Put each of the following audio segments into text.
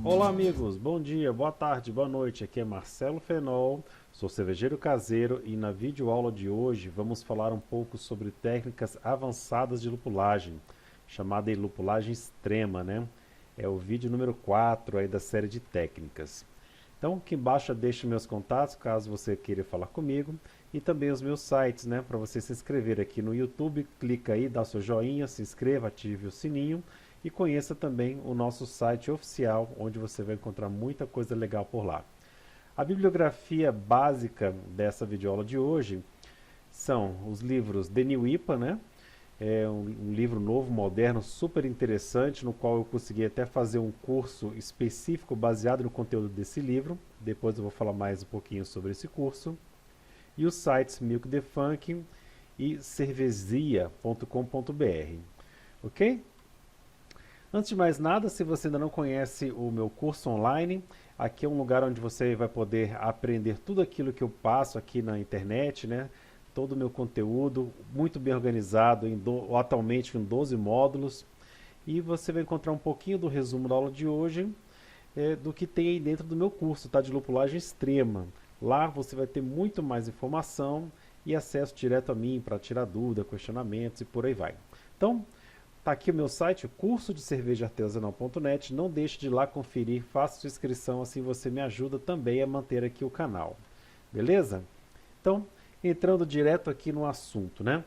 Olá amigos, bom dia, boa tarde, boa noite, aqui é Marcelo Fenol, sou cervejeiro caseiro e na videoaula de hoje vamos falar um pouco sobre técnicas avançadas de lupulagem, chamada de lupulagem extrema, né? É o vídeo número 4 aí da série de técnicas. Então aqui embaixo eu deixo meus contatos caso você queira falar comigo e também os meus sites, né? Para você se inscrever aqui no YouTube, clica aí, dá seu joinha, se inscreva, ative o sininho e conheça também o nosso site oficial, onde você vai encontrar muita coisa legal por lá. A bibliografia básica dessa videoaula de hoje são os livros The New IPA, né? É um livro novo, moderno, super interessante, no qual eu consegui até fazer um curso específico baseado no conteúdo desse livro. Depois eu vou falar mais um pouquinho sobre esse curso. E os sites Milk the Funk e cervezia.com.br. Ok? Antes de mais nada, se você ainda não conhece o meu curso online, aqui é um lugar onde você vai poder aprender tudo aquilo que eu passo aqui na internet, né? Todo o meu conteúdo, muito bem organizado, atualmente em 12 módulos. E você vai encontrar um pouquinho do resumo da aula de hoje, do que tem aí dentro do meu curso, tá? De lupulagem extrema. Lá você vai ter muito mais informação e acesso direto a mim para tirar dúvida, questionamentos e por aí vai. Então, tá aqui o meu site, curso de cervejaartesanal.net. Não deixe de ir lá conferir, faça sua inscrição, assim você me ajuda também a manter aqui o canal. Beleza? Então, entrando direto aqui no assunto, né?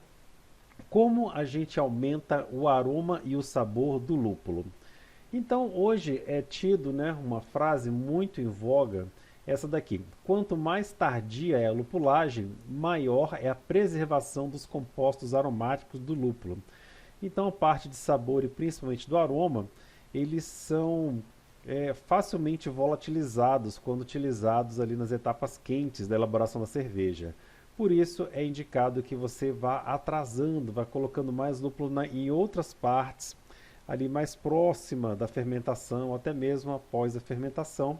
Como a gente aumenta o aroma e o sabor do lúpulo? Então, hoje é tido, né, uma frase muito em voga, essa daqui: quanto mais tardia é a lupulagem, maior é a preservação dos compostos aromáticos do lúpulo. Então a parte de sabor e principalmente do aroma, eles são facilmente volatilizados quando utilizados ali nas etapas quentes da elaboração da cerveja. Por isso é indicado que você vá atrasando, vá colocando mais lúpulo em outras partes, ali mais próxima da fermentação, até mesmo após a fermentação.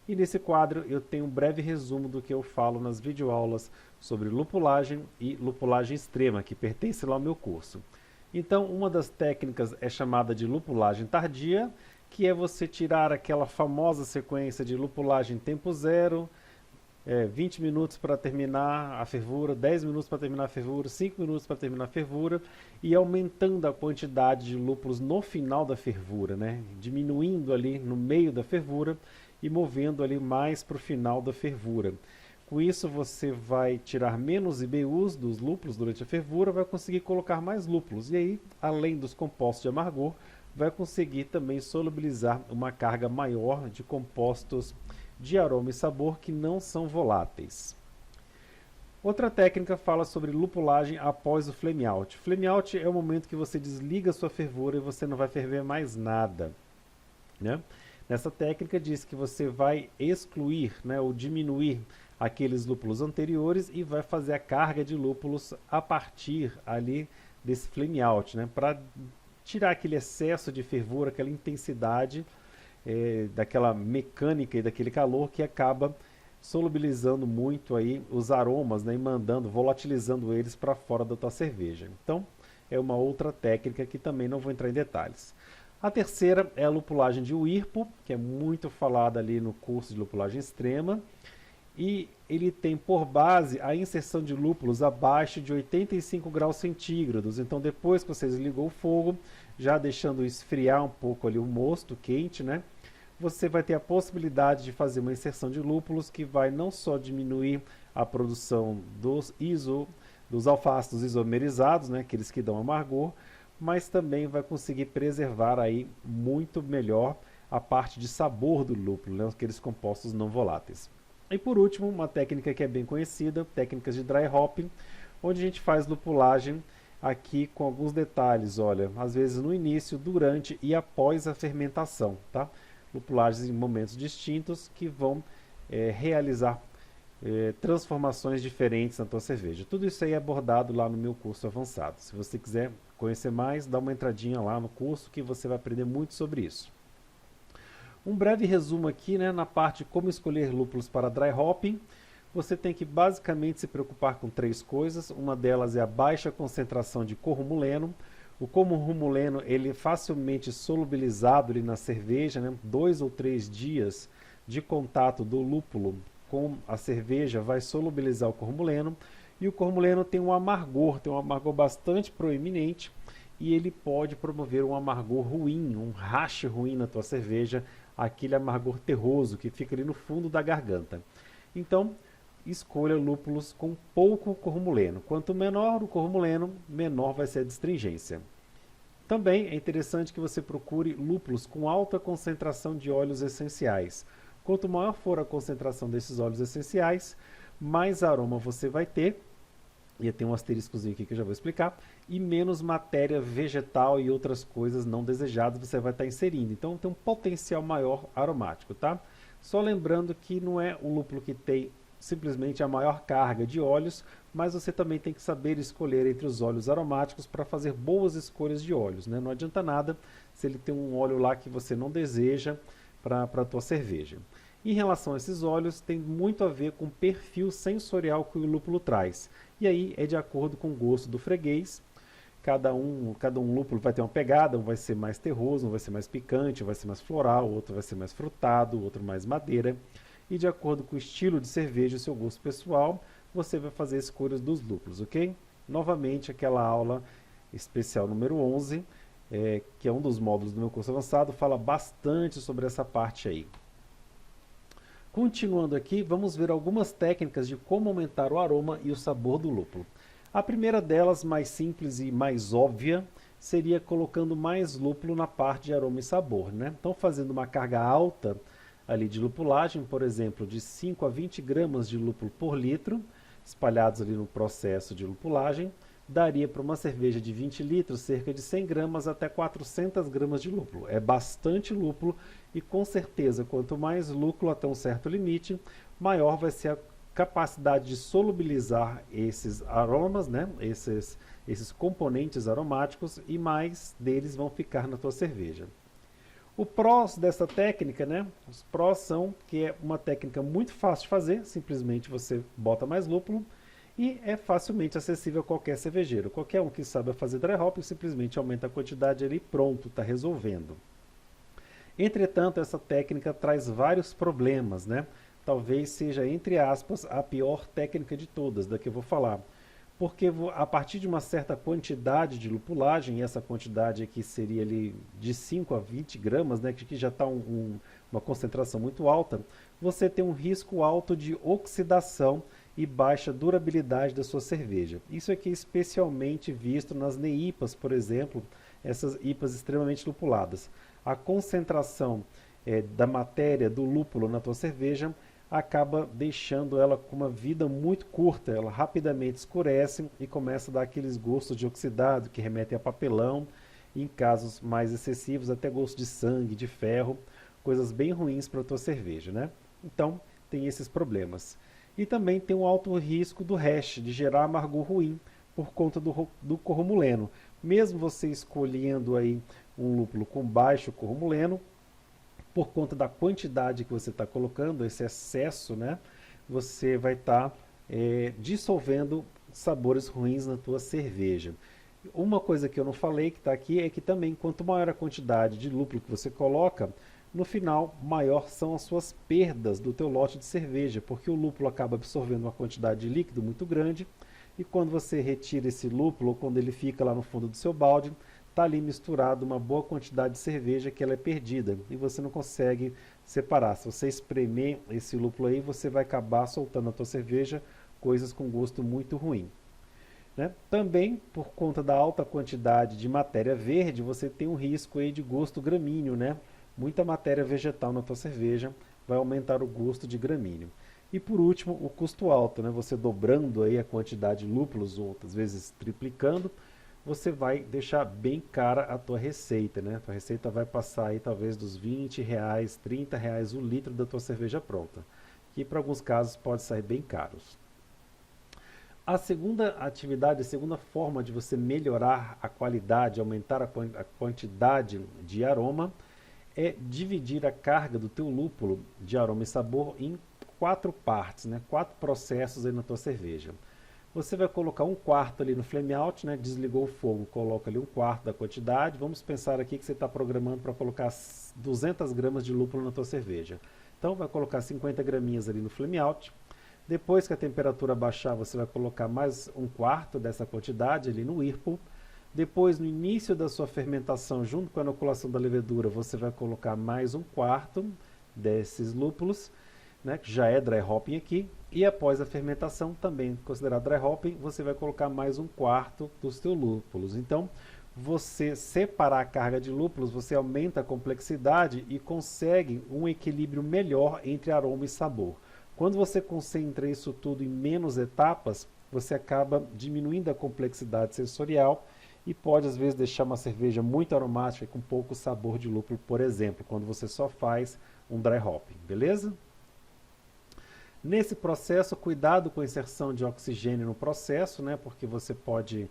E nesse quadro eu tenho um breve resumo do que eu falo nas videoaulas sobre lupulagem e lupulagem extrema, que pertence lá ao meu curso. Então, uma das técnicas é chamada de lupulagem tardia, que é você tirar aquela famosa sequência de lupulagem tempo zero, 20 minutos para terminar a fervura, 10 minutos para terminar a fervura, 5 minutos para terminar a fervura, e aumentando a quantidade de lúpulos no final da fervura, né? Diminuindo ali no meio da fervura e movendo ali mais para o final da fervura. Com isso você vai tirar menos IBUs dos lúpulos durante a fervura, vai conseguir colocar mais lúpulos. E aí, além dos compostos de amargor, vai conseguir também solubilizar uma carga maior de compostos de aroma e sabor que não são voláteis. Outra técnica fala sobre lupulagem após o flame out. Flame out é o momento que você desliga a sua fervura e você não vai ferver mais nada, né? Nessa técnica diz que você vai excluir, né, ou diminuir aqueles lúpulos anteriores e vai fazer a carga de lúpulos a partir ali desse flame out, né, para tirar aquele excesso de fervura, aquela intensidade daquela mecânica e daquele calor que acaba solubilizando muito aí os aromas, né, e volatilizando eles para fora da tua cerveja. Então é uma outra técnica que também não vou entrar em detalhes. A terceira é a lupulagem de WIRPO, que é muito falada ali no curso de lupulagem extrema, e ele tem por base a inserção de lúpulos abaixo de 85 graus centígrados. Então depois que você desligou o fogo, já deixando esfriar um pouco ali o mosto quente, né, você vai ter a possibilidade de fazer uma inserção de lúpulos que vai não só diminuir a produção dos alfaces isomerizados, né, aqueles que dão amargor, mas também vai conseguir preservar aí muito melhor a parte de sabor do lúpulo, né, aqueles compostos não voláteis. E por último, uma técnica que é bem conhecida, técnicas de dry hopping, onde a gente faz lupulagem aqui com alguns detalhes, olha, às vezes no início, durante e após a fermentação, tá? Lupulagens em momentos distintos que vão realizar transformações diferentes na tua cerveja. Tudo isso aí é abordado lá no meu curso avançado. Se você quiser conhecer mais, dá uma entradinha lá no curso que você vai aprender muito sobre isso. Um breve resumo aqui, né, na parte de como escolher lúpulos para dry hopping. Você tem que basicamente se preocupar com três coisas. Uma delas é a baixa concentração de corromuleno. O cormuleno, ele é facilmente solubilizado ali na cerveja, né? 2 ou 3 dias de contato do lúpulo com a cerveja vai solubilizar o cormuleno. E o cormuleno tem um amargor bastante proeminente, e ele pode promover um amargor ruim, um rache ruim na tua cerveja, aquele amargor terroso que fica ali no fundo da garganta. Então, escolha lúpulos com pouco cormuleno. Quanto menor o cormuleno, menor vai ser a astringência. Também é interessante que você procure lúpulos com alta concentração de óleos essenciais. Quanto maior for a concentração desses óleos essenciais, mais aroma você vai ter, e tem um asteriscozinho aqui que eu já vou explicar, e menos matéria vegetal e outras coisas não desejadas você vai estar inserindo. Então tem um potencial maior aromático, tá? Só lembrando que não é o lúpulo que tem simplesmente a maior carga de óleos, mas você também tem que saber escolher entre os óleos aromáticos para fazer boas escolhas de óleos, né? Não adianta nada se ele tem um óleo lá que você não deseja para a tua cerveja. Em relação a esses óleos, tem muito a ver com o perfil sensorial que o lúpulo traz. E aí é de acordo com o gosto do freguês. Cada um lúpulo vai ter uma pegada, um vai ser mais terroso, um vai ser mais picante, um vai ser mais floral, outro vai ser mais frutado, outro mais madeira. E de acordo com o estilo de cerveja e o seu gosto pessoal, você vai fazer escolhas dos lúpulos, ok? Novamente, aquela aula especial número 11, que é um dos módulos do meu curso avançado, fala bastante sobre essa parte aí. Continuando aqui, vamos ver algumas técnicas de como aumentar o aroma e o sabor do lúpulo. A primeira delas, mais simples e mais óbvia, seria colocando mais lúpulo na parte de aroma e sabor, né? Então, fazendo uma carga alta ali de lupulagem, por exemplo, de 5 a 20 gramas de lúpulo por litro, espalhados ali no processo de lupulagem, daria para uma cerveja de 20 litros cerca de 100 gramas até 400 gramas de lúpulo. É bastante lúpulo e, com certeza, quanto mais lúpulo até um certo limite, maior vai ser a capacidade de solubilizar esses aromas, né? esses componentes aromáticos, e mais deles vão ficar na tua cerveja. O prós dessa técnica, né? Os prós são que é uma técnica muito fácil de fazer, simplesmente você bota mais lúpulo, e é facilmente acessível a qualquer cervejeiro. Qualquer um que saiba fazer dry hopping simplesmente aumenta a quantidade ali e pronto, está resolvendo. Entretanto, essa técnica traz vários problemas, né? Talvez seja, entre aspas, a pior técnica de todas, da que eu vou falar. Porque a partir de uma certa quantidade de lupulagem, e essa quantidade aqui seria ali de 5 a 20 gramas, né, que já está uma concentração muito alta, você tem um risco alto de oxidação e baixa durabilidade da sua cerveja. Isso aqui é especialmente visto nas NEIPAs, por exemplo, essas IPAs extremamente lupuladas. A concentração da matéria do lúpulo na tua cerveja acaba deixando ela com uma vida muito curta. Ela rapidamente escurece e começa a dar aqueles gostos de oxidado que remetem a papelão, e em casos mais excessivos até gosto de sangue, de ferro, coisas bem ruins para a tua cerveja, né? Então tem esses problemas. E também tem um alto risco do hash, de gerar amargor ruim por conta do cormuleno. Mesmo você escolhendo aí um lúpulo com baixo cormuleno, por conta da quantidade que você está colocando, esse excesso, né, você vai estar dissolvendo sabores ruins na tua cerveja. Uma coisa que eu não falei, que está aqui, é que também quanto maior a quantidade de lúpulo que você coloca, no final, maior são as suas perdas do teu lote de cerveja, porque o lúpulo acaba absorvendo uma quantidade de líquido muito grande, e quando você retira esse lúpulo, ou quando ele fica lá no fundo do seu balde, está ali misturado uma boa quantidade de cerveja que ela é perdida, e você não consegue separar. Se você espremer esse lúpulo aí, você vai acabar soltando na tua cerveja coisas com gosto muito ruim. Né? Também, por conta da alta quantidade de matéria verde, você tem um risco aí de gosto gramíneo, né? Muita matéria vegetal na tua cerveja vai aumentar o gosto de gramíneo. E por último, o custo alto, né? Você dobrando aí a quantidade de lúpulos, ou outras vezes triplicando, você vai deixar bem cara a tua receita, né? A tua receita vai passar aí talvez dos R$20, R$30 o litro da tua cerveja pronta, que para alguns casos pode sair bem caros. A segunda atividade, a segunda forma de você melhorar a qualidade, aumentar a quantidade de aroma, é dividir a carga do teu lúpulo de aroma e sabor em 4 partes, né? 4 processos aí na tua cerveja. Você vai colocar 1/4 ali no flame out, né? Desligou o fogo, coloca ali 1/4 da quantidade. Vamos pensar aqui que você está programando para colocar 200 gramas de lúpulo na tua cerveja. Então vai colocar 50 graminhas ali no flame out. Depois que a temperatura baixar, você vai colocar mais 1/4 dessa quantidade ali no whirlpool. Depois, no início da sua fermentação, junto com a inoculação da levedura, você vai colocar mais 1/4 desses lúpulos, né, que já é dry hopping aqui. E após a fermentação, também considerado dry hopping, você vai colocar mais 1/4 dos teus lúpulos. Então, você separar a carga de lúpulos, você aumenta a complexidade e consegue um equilíbrio melhor entre aroma e sabor. Quando você concentra isso tudo em menos etapas, você acaba diminuindo a complexidade sensorial e pode às vezes deixar uma cerveja muito aromática e com pouco sabor de lúpulo, por exemplo, quando você só faz um dry hopping, beleza? Nesse processo, cuidado com a inserção de oxigênio no processo, né, porque você pode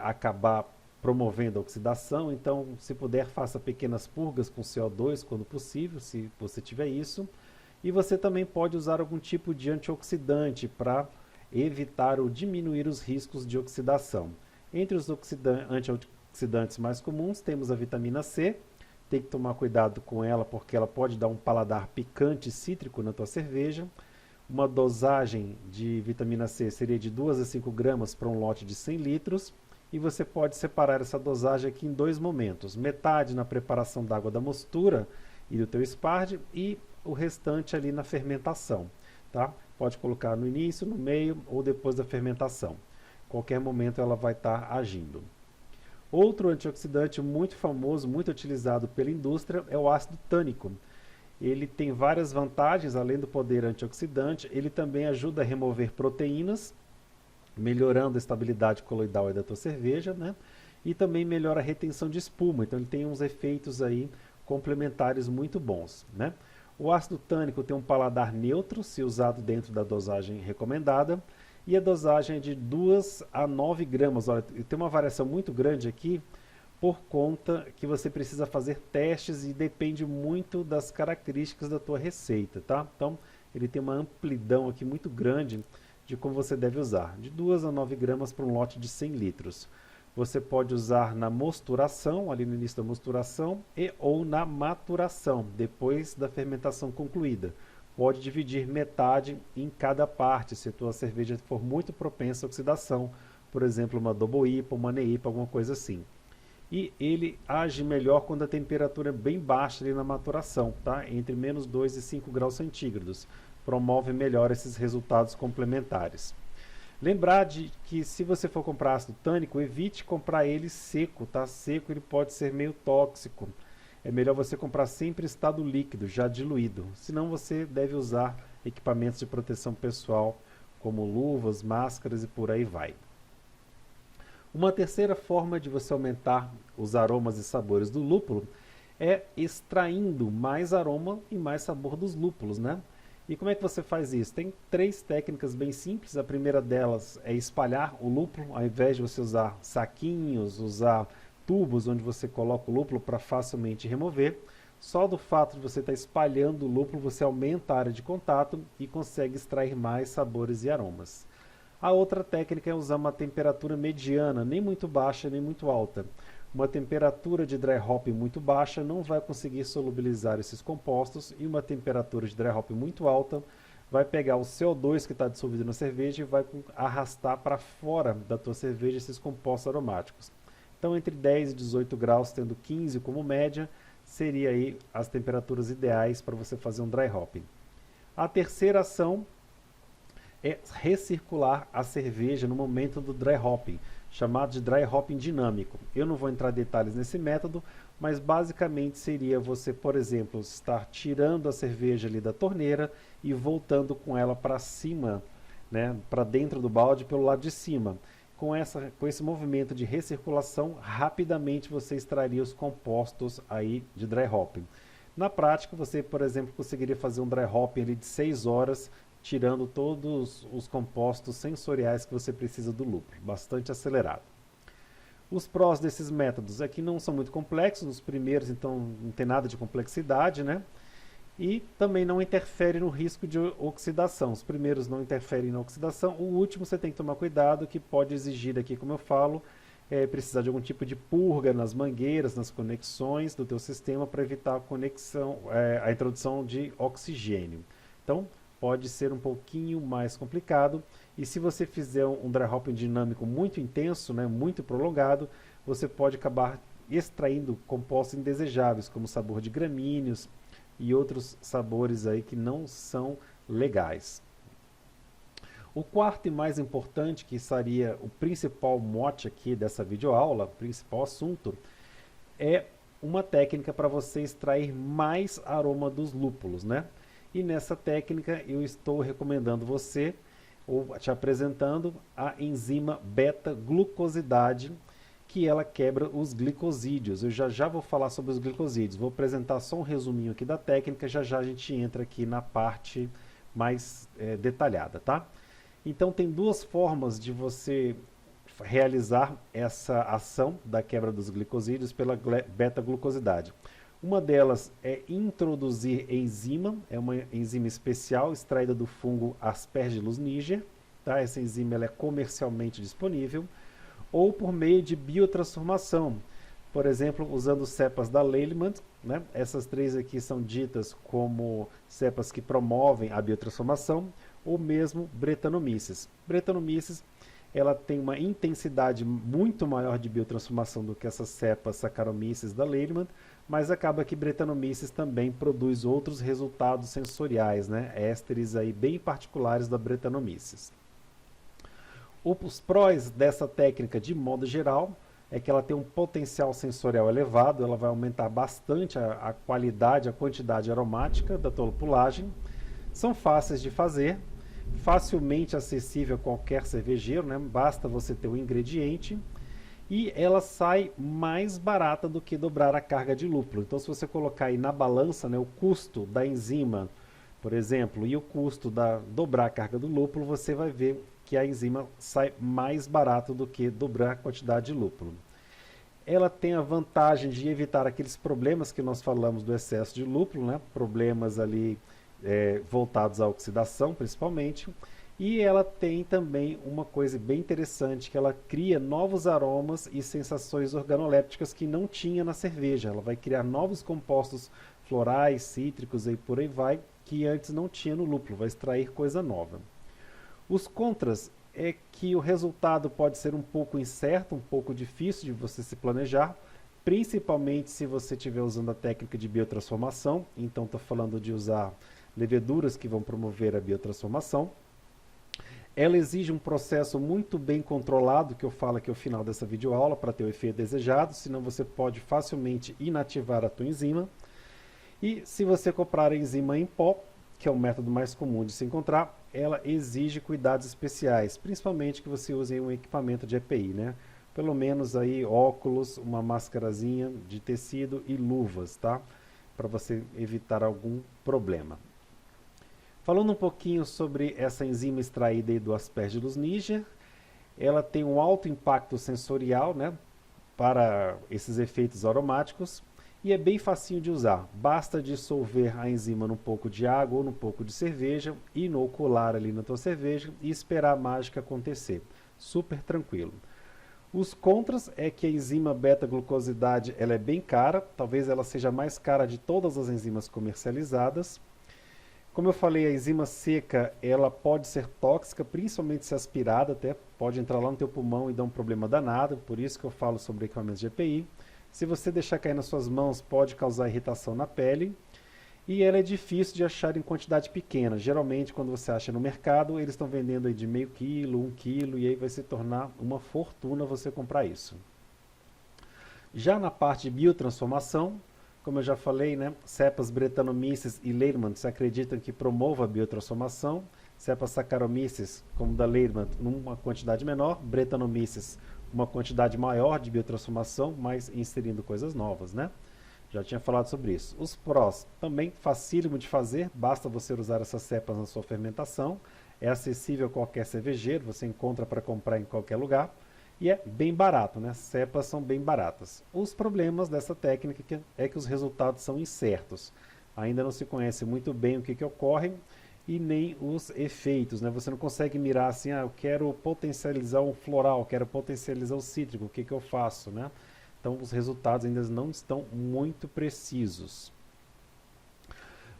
acabar promovendo a oxidação, então se puder faça pequenas purgas com CO2 quando possível, se você tiver isso. E você também pode usar algum tipo de antioxidante para evitar ou diminuir os riscos de oxidação. Entre os antioxidantes mais comuns temos a vitamina C. Tem que tomar cuidado com ela porque ela pode dar um paladar picante cítrico na tua cerveja. Uma dosagem de vitamina C seria de 2 a 5 gramas para um lote de 100 litros. E você pode separar essa dosagem aqui em 2 momentos. Metade na preparação da água da mostura e do teu sparge e o restante ali na fermentação, tá? Pode colocar no início, no meio ou depois da fermentação. Qualquer momento ela vai estar agindo. Outro antioxidante muito famoso, muito utilizado pela indústria é o ácido tânico. Ele tem várias vantagens, além do poder antioxidante, ele também ajuda a remover proteínas, melhorando a estabilidade coloidal da tua cerveja, né? E também melhora a retenção de espuma, então ele tem uns efeitos aí complementares muito bons, né? O ácido tânico tem um paladar neutro, se usado dentro da dosagem recomendada, e a dosagem é de 2 a 9 gramas. Olha, tem uma variação muito grande aqui, por conta que você precisa fazer testes e depende muito das características da tua receita, tá? Então, ele tem uma amplidão aqui muito grande de como você deve usar, de 2 a 9 gramas para um lote de 100 litros. Você pode usar na mosturação, ali no início da mosturação, e ou na maturação, depois da fermentação concluída. Pode dividir metade em cada parte, se a tua cerveja for muito propensa à oxidação, por exemplo, uma Double IPA, uma NEIPA, alguma coisa assim. E ele age melhor quando a temperatura é bem baixa ali na maturação, tá? Entre menos 2 e 5 graus centígrados. Promove melhor esses resultados complementares. Lembrar de que se você for comprar ácido tânico, evite comprar ele seco, tá? Seco ele pode ser meio tóxico. É melhor você comprar sempre em estado líquido, já diluído. Senão você deve usar equipamentos de proteção pessoal, como luvas, máscaras e por aí vai. Uma terceira forma de você aumentar os aromas e sabores do lúpulo é extraindo mais aroma e mais sabor dos lúpulos, né? E como é que você faz isso? Tem 3 técnicas bem simples. A primeira delas é espalhar o lúpulo, ao invés de você usar saquinhos, usar tubos onde você coloca o lúpulo para facilmente remover. Só do fato de você estar espalhando o lúpulo, você aumenta a área de contato e consegue extrair mais sabores e aromas. A outra técnica é usar uma temperatura mediana, nem muito baixa nem muito alta. Uma temperatura de dry hop muito baixa não vai conseguir solubilizar esses compostos e uma temperatura de dry hop muito alta vai pegar o CO2 que está dissolvido na cerveja e vai arrastar para fora da tua cerveja esses compostos aromáticos. Então entre 10 e 18 graus, tendo 15 como média, seria aí as temperaturas ideais para você fazer um dry hopping. A terceira ação é recircular a cerveja no momento do dry hopping, chamado de dry hopping dinâmico. Eu não vou entrar em detalhes nesse método, mas basicamente seria você, por exemplo, estar tirando a cerveja ali da torneira e voltando com ela para cima, né, para dentro do balde pelo lado de cima. Com esse movimento de recirculação, rapidamente você extraria os compostos aí de dry hopping. Na prática, você, por exemplo, conseguiria fazer um dry hopping ali de 6 horas, tirando todos os compostos sensoriais que você precisa do lúpulo, bastante acelerado. Os prós desses métodos é que não são muito complexos, nos primeiros então não tem nada de complexidade, né? e também não interfere no risco de oxidação. Os primeiros não interferem na oxidação, o último você tem que tomar cuidado, que pode exigir aqui, como eu falo, precisar de algum tipo de purga nas mangueiras, nas conexões do teu sistema para evitar a conexão, a introdução de oxigênio. Então, pode ser um pouquinho mais complicado, e se você fizer um dry hopping dinâmico muito intenso, né, muito prolongado, você pode acabar extraindo compostos indesejáveis, como sabor de gramíneos e outros sabores aí que não são legais. O quarto e mais importante, que seria o principal mote aqui dessa videoaula, principal assunto, é uma técnica para você extrair mais aroma dos lúpulos, né? E nessa técnica eu estou recomendando você, ou te apresentando, a enzima beta-glucosidade, que ela quebra os glicosídeos. Eu já vou falar sobre os glicosídeos, vou apresentar só um resuminho aqui da técnica, já a gente entra aqui na parte mais detalhada, tá? Então tem duas formas de você realizar essa ação da quebra dos glicosídeos pela beta-glucosidade. Uma delas é introduzir enzima, é uma enzima especial extraída do fungo Aspergillus niger, tá? Essa enzima ela é comercialmente disponível, ou por meio de biotransformação, por exemplo, usando cepas da Leyland, né? Essas três aqui são ditas como cepas que promovem a biotransformação, ou mesmo Brettanomyces. Brettanomyces ela tem uma intensidade muito maior de biotransformação do que essas cepas Saccharomyces da Leyland, mas acaba que Brettanomyces também produz outros resultados sensoriais, né? Ésteres aí bem particulares da Brettanomyces. Os prós dessa técnica, de modo geral, é que ela tem um potencial sensorial elevado, ela vai aumentar bastante a qualidade, a quantidade aromática da tua lupulagem. São fáceis de fazer, facilmente acessível a qualquer cervejeiro, né? Basta você ter o ingrediente, e ela sai mais barata do que dobrar a carga de lúpulo. Então, se você colocar aí na balança, né, o custo da enzima, por exemplo, e o custo da dobrar a carga do lúpulo, você vai ver que a enzima sai mais barato do que dobrar a quantidade de lúpulo. Ela tem a vantagem de evitar aqueles problemas que nós falamos do excesso de lúpulo, né? Problemas ali voltados à oxidação, principalmente. E ela tem também uma coisa bem interessante, que ela cria novos aromas e sensações organolépticas que não tinha na cerveja. Ela vai criar novos compostos florais, cítricos e por aí vai, que antes não tinha no lúpulo, vai extrair coisa nova. Os contras é que o resultado pode ser um pouco incerto, um pouco difícil de você se planejar, principalmente se você estiver usando a técnica de biotransformação. Então estou falando de usar leveduras que vão promover a biotransformação. Ela exige um processo muito bem controlado, que eu falo aqui ao final dessa videoaula, para ter o efeito desejado, senão você pode facilmente inativar a tua enzima. E se você comprar a enzima em pó, que é o método mais comum de se encontrar, ela exige cuidados especiais, principalmente que você use um equipamento de EPI, né? Pelo menos aí óculos, uma máscarazinha de tecido e luvas, tá? Para você evitar algum problema. Falando um pouquinho sobre essa enzima extraída aí do Aspergillus niger, ela tem um alto impacto sensorial, né, para esses efeitos aromáticos, e é bem facinho de usar. Basta dissolver a enzima num pouco de água ou num pouco de cerveja, inocular ali na tua cerveja e esperar a mágica acontecer. Super tranquilo. Os contras é que a enzima beta-glucosidade ela é bem cara, talvez ela seja a mais cara de todas as enzimas comercializadas. Como eu falei, a enzima seca ela pode ser tóxica, principalmente se aspirada, até pode entrar lá no teu pulmão e dar um problema danado, por isso que eu falo sobre equipamentos de EPI. Se você deixar cair nas suas mãos, pode causar irritação na pele. E ela é difícil de achar em quantidade pequena. Geralmente, quando você acha no mercado, eles estão vendendo aí de meio quilo, 1 quilo, e aí vai se tornar uma fortuna você comprar isso. Já na parte de biotransformação, como eu já falei, né, cepas Brettanomyces e Leyland se acreditam que promova a biotransformação. Cepas Saccharomyces, como da Leyland, numa quantidade menor. Brettanomyces, uma quantidade maior de biotransformação, mas inserindo coisas novas, né? Já tinha falado sobre isso. Os prós, também facílimo de fazer, basta você usar essas cepas na sua fermentação. É acessível a qualquer cervejeiro, você encontra para comprar em qualquer lugar. E é bem barato, né? Cepas são bem baratas. Os problemas dessa técnica é que os resultados são incertos. ainda não se conhece muito bem o que ocorre e nem os efeitos, né? Você não consegue mirar assim, eu quero potencializar o floral, quero potencializar o cítrico, o que eu faço, né? Então os resultados ainda não estão muito precisos.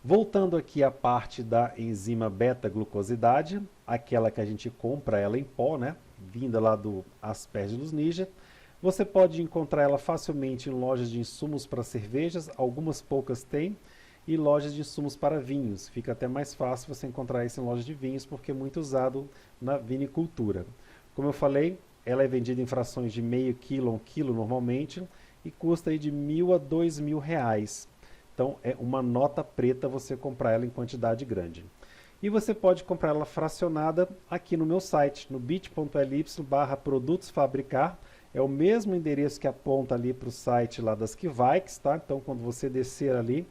Voltando aqui à parte da enzima beta-glucosidade, aquela que a gente compra ela em pó, né? Vinda lá do Aspergillus niger. Você pode encontrar ela facilmente em lojas de insumos para cervejas, algumas poucas têm, e lojas de insumos para vinhos. Fica até mais fácil você encontrar isso em lojas de vinhos, porque é muito usado na vinicultura. Como eu falei, ela é vendida em frações de meio quilo a 1 quilo normalmente, e custa aí de R$ 1.000 a R$ 2.000. Então é uma nota preta você comprar ela em quantidade grande. E você pode comprar ela fracionada aqui no meu site, no bit.ly/produtosfabricar. É o mesmo endereço que aponta ali para o site lá das Kveik, tá? Então quando você descer ali,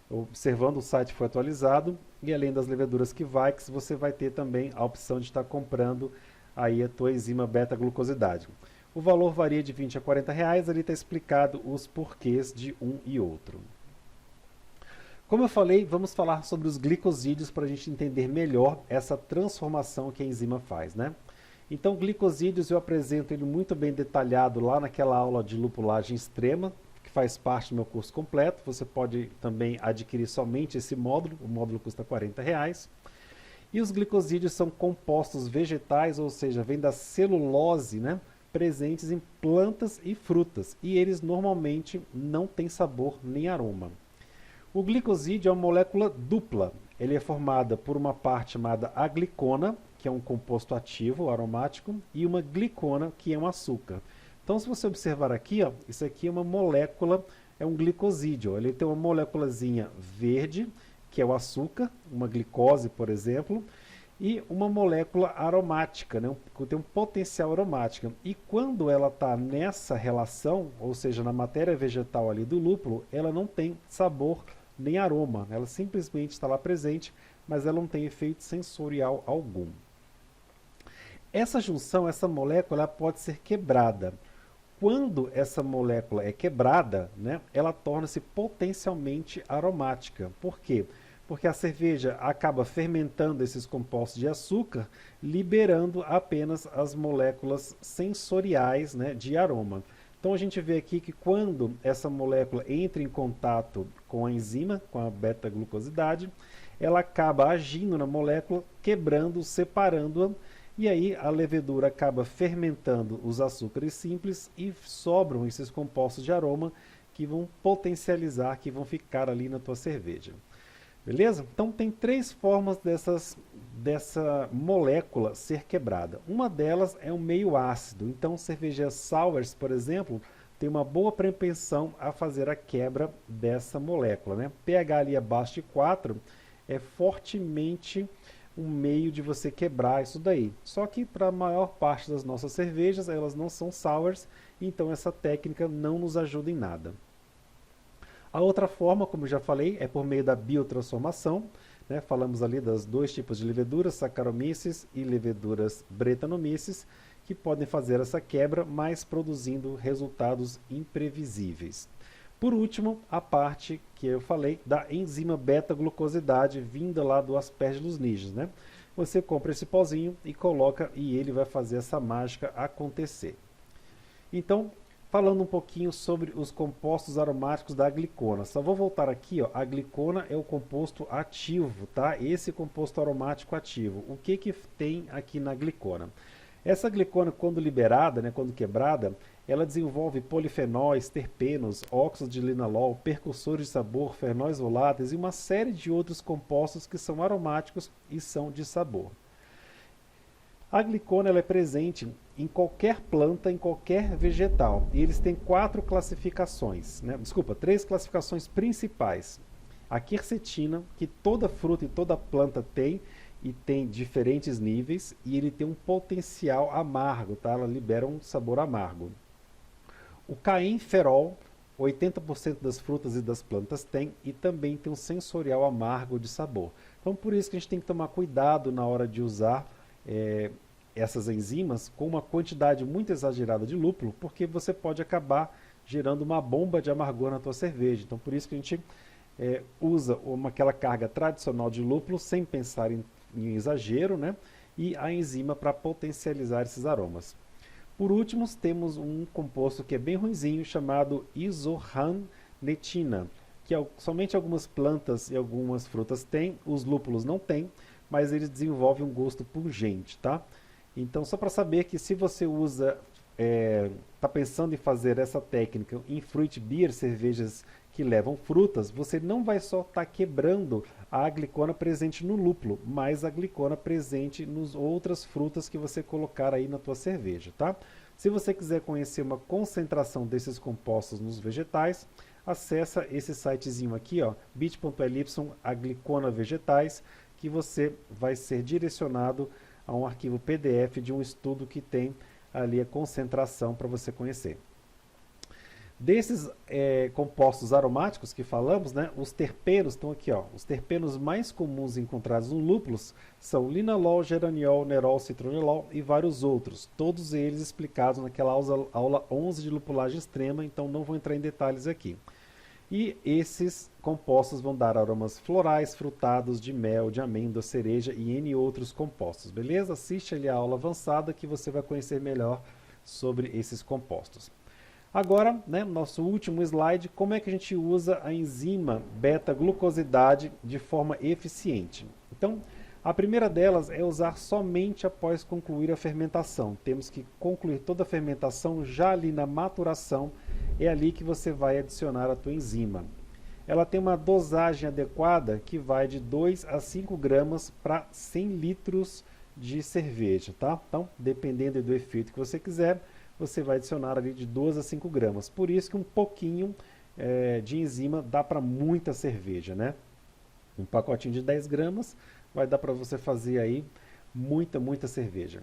observando o site foi atualizado, e além das leveduras Kveik, você vai ter também a opção de estar comprando aí a tua enzima beta-glucosidade. O valor varia de 20 a 40 reais, ali está explicado os porquês de um e outro. Como eu falei, vamos falar sobre os glicosídeos para a gente entender melhor essa transformação que a enzima faz, né? Então, glicosídeos eu apresento ele muito bem detalhado lá naquela aula de lupulagem extrema, que faz parte do meu curso completo. Você pode também adquirir somente esse módulo, o módulo custa R$ 40 reais. E os glicosídeos são compostos vegetais, ou seja, vêm da celulose, né, presentes em plantas e frutas, e eles normalmente não têm sabor nem aroma. O glicosídeo é uma molécula dupla. Ele é formada por uma parte chamada aglicona, que é um composto ativo, aromático, e uma glicona, que é um açúcar. Então, se você observar aqui, ó, isso aqui é uma molécula, é um glicosídeo. Ele tem uma moléculazinha verde, que é o açúcar, uma glicose, por exemplo, e uma molécula aromática, né, tem um potencial aromático. E quando ela está nessa relação, ou seja, na matéria vegetal ali do lúpulo, ela não tem sabor nem aroma, ela simplesmente está lá presente, mas ela não tem efeito sensorial algum. Essa junção, essa molécula, ela pode ser quebrada. Quando essa molécula é quebrada, né, ela torna-se potencialmente aromática. Por quê? Porque a cerveja acaba fermentando esses compostos de açúcar, liberando apenas as moléculas sensoriais, né, de aroma. Então a gente vê aqui que quando essa molécula entra em contato com a enzima, com a beta-glucosidade, ela acaba agindo na molécula, quebrando, separando-a, e aí a levedura acaba fermentando os açúcares simples e sobram esses compostos de aroma que vão potencializar, que vão ficar ali na tua cerveja. Beleza? Então tem 3 formas dessa molécula ser quebrada. Uma delas é um meio ácido. Então cervejarias sours, por exemplo, tem uma boa propensão a fazer a quebra dessa molécula, né? pH ali abaixo de 4 é fortemente um meio de você quebrar isso daí. Só que para a maior parte das nossas cervejas, elas não são sours, então essa técnica não nos ajuda em nada. A outra forma, como eu já falei, é por meio da biotransformação, né? Falamos ali das 2 tipos de leveduras, Saccharomyces e leveduras Brettanomyces, que podem fazer essa quebra, mas produzindo resultados imprevisíveis. Por último, a parte que eu falei da enzima beta-glucosidade vinda lá do Aspergillus niger, né? Você compra esse pozinho e coloca e ele vai fazer essa mágica acontecer. Então, falando um pouquinho sobre os compostos aromáticos da glicona. Só vou voltar aqui, ó. A glicona é o composto ativo, tá? Esse composto aromático ativo. O que tem aqui na glicona? Essa glicona, quando liberada, né, quando quebrada, ela desenvolve polifenóis, terpenos, óxido de linalol, percussores de sabor, fenóis voláteis e uma série de outros compostos que são aromáticos e são de sabor. A glicona ela é presente em qualquer planta, em qualquer vegetal. E eles têm 4 classificações, né? Desculpa, 3 classificações principais. A quercetina, que toda fruta e toda planta tem, e tem diferentes níveis, e ele tem um potencial amargo, tá? Ela libera um sabor amargo. O caenferol, 80% das frutas e das plantas tem, e também tem um sensorial amargo de sabor. Então, por isso que a gente tem que tomar cuidado na hora de usar essas enzimas com uma quantidade muito exagerada de lúpulo, porque você pode acabar gerando uma bomba de amargor na tua cerveja. Então, por isso que a gente usa aquela carga tradicional de lúpulo sem pensar em exagero, né? E a enzima para potencializar esses aromas. Por último, temos um composto que é bem ruinzinho, chamado isorrannetina, que somente algumas plantas e algumas frutas têm, os lúpulos não têm, mas eles desenvolvem um gosto pungente, tá? Então, só para saber que se você está pensando em fazer essa técnica em fruit beer, cervejas que levam frutas, você não vai só estar quebrando a glicona presente no lúpulo, mas a glicona presente nas outras frutas que você colocar aí na tua cerveja, tá? Se você quiser conhecer uma concentração desses compostos nos vegetais, acessa esse sitezinho aqui, ó, bit.ly aglicona vegetais, que você vai ser direcionado a um arquivo PDF de um estudo que tem ali a concentração para você conhecer. Desses compostos aromáticos que falamos, né, os terpenos estão aqui, ó. Os terpenos mais comuns encontrados nos lúpulos são linalol, geraniol, nerol, citronelol e vários outros. Todos eles explicados naquela aula 11 de lupulagem extrema, então não vou entrar em detalhes aqui. E esses compostos vão dar aromas florais, frutados, de mel, de amêndoa, cereja e N outros compostos, beleza? Assiste ali a aula avançada que você vai conhecer melhor sobre esses compostos. Agora, né, nosso último slide, como é que a gente usa a enzima beta-glucosidade de forma eficiente? Então, a primeira delas é usar somente após concluir a fermentação. Temos que concluir toda a fermentação já ali na maturação, é ali que você vai adicionar a tua enzima. Ela tem uma dosagem adequada que vai de 2 a 5 gramas para 100 litros de cerveja, tá? Então, dependendo do efeito que você quiser, você vai adicionar ali de 2 a 5 gramas. Por isso que um pouquinho de enzima dá para muita cerveja, né? Um pacotinho de 10 gramas vai dar para você fazer aí muita cerveja.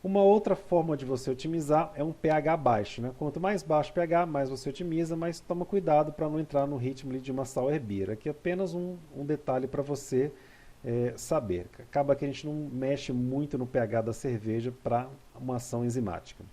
Uma outra forma de você otimizar é um pH baixo, né? Quanto mais baixo o pH, mais você otimiza, mas toma cuidado para não entrar no ritmo de uma sour beer. Aqui é apenas um detalhe para você saber. Acaba que a gente não mexe muito no pH da cerveja para uma ação enzimática.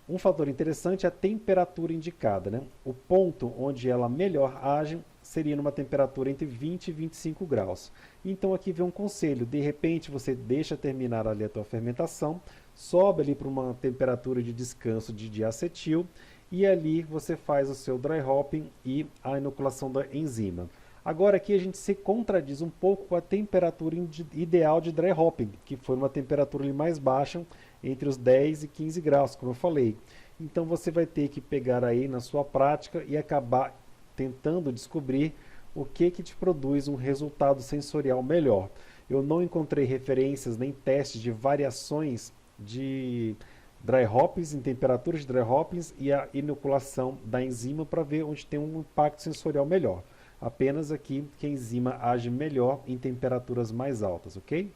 Um fator interessante é a temperatura indicada, né? O ponto onde ela melhor age seria numa temperatura entre 20 e 25 graus. Então aqui vem um conselho, de repente você deixa terminar ali a tua fermentação, sobe ali para uma temperatura de descanso de diacetil e ali você faz o seu dry hopping e a inoculação da enzima. Agora aqui a gente se contradiz um pouco com a temperatura ideal de dry hopping, que foi uma temperatura ali mais baixa, entre os 10 e 15 graus, como eu falei. Então você vai ter que pegar aí na sua prática e acabar tentando descobrir o que te produz um resultado sensorial melhor. Eu não encontrei referências nem testes de variações de dry hoppings, em temperaturas de dry hoppings e a inoculação da enzima para ver onde tem um impacto sensorial melhor. Apenas aqui que a enzima age melhor em temperaturas mais altas, ok?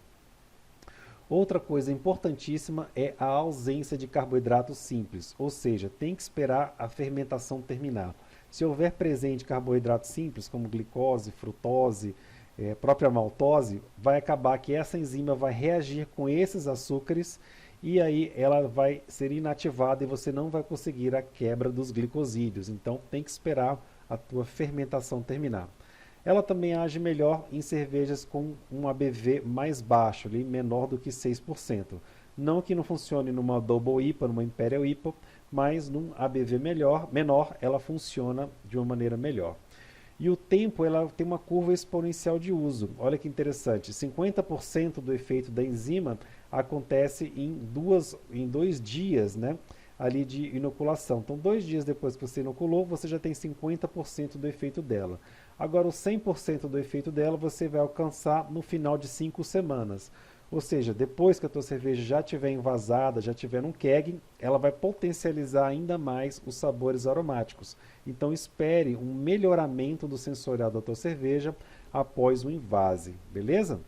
Outra coisa importantíssima é a ausência de carboidratos simples, ou seja, tem que esperar a fermentação terminar. Se houver presente carboidratos simples, como glicose, frutose, própria maltose, vai acabar que essa enzima vai reagir com esses açúcares e aí ela vai ser inativada e você não vai conseguir a quebra dos glicosídeos. Então tem que esperar a tua fermentação terminar. Ela também age melhor em cervejas com um ABV mais baixo, ali, menor do que 6%. Não que não funcione numa Double IPA, numa Imperial IPA, mas num ABV menor, ela funciona de uma maneira melhor. E o tempo, ela tem uma curva exponencial de uso. Olha que interessante, 50% do efeito da enzima acontece em 2 dias, né, ali de inoculação. Então, 2 dias depois que você inoculou, você já tem 50% do efeito dela. Agora, o 100% do efeito dela você vai alcançar no final de 5 semanas. Ou seja, depois que a tua cerveja já estiver envasada, já estiver num keg, ela vai potencializar ainda mais os sabores aromáticos. Então espere um melhoramento do sensorial da tua cerveja após o invase, beleza?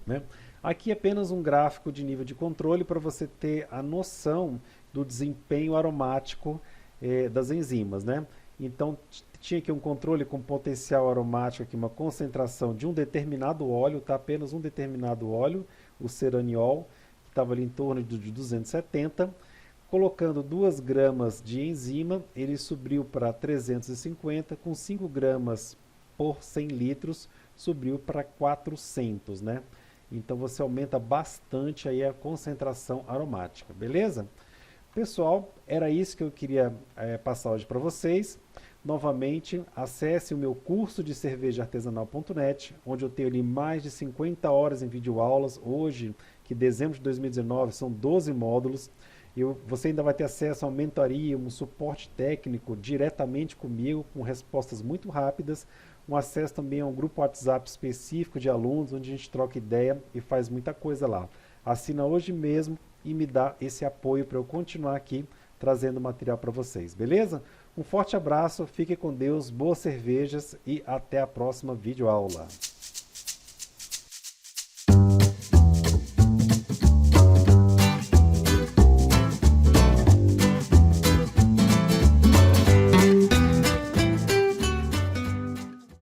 Né? Aqui é apenas um gráfico de nível de controle para você ter a noção do desempenho aromático das enzimas, né? Então tinha aqui um controle com potencial aromático, aqui uma concentração de um determinado óleo, tá? Apenas um determinado óleo, o ceraniol, que estava ali em torno de 270. Colocando 2 gramas de enzima, ele subiu para 350, com 5 gramas por 100 litros subiu para 400, né? Então você aumenta bastante aí a concentração aromática, beleza? Pessoal, era isso que eu queria passar hoje para vocês. Novamente, acesse o meu curso de cervejaartesanal.net, onde eu tenho ali mais de 50 horas em videoaulas. Hoje, que dezembro de 2019, são 12 módulos. Você ainda vai ter acesso a uma mentoria, um suporte técnico diretamente comigo, com respostas muito rápidas. Um acesso também a um grupo WhatsApp específico de alunos, onde a gente troca ideia e faz muita coisa lá. Assina hoje mesmo e me dá esse apoio para eu continuar aqui trazendo material para vocês, beleza? Um forte abraço, fique com Deus, boas cervejas e até a próxima videoaula.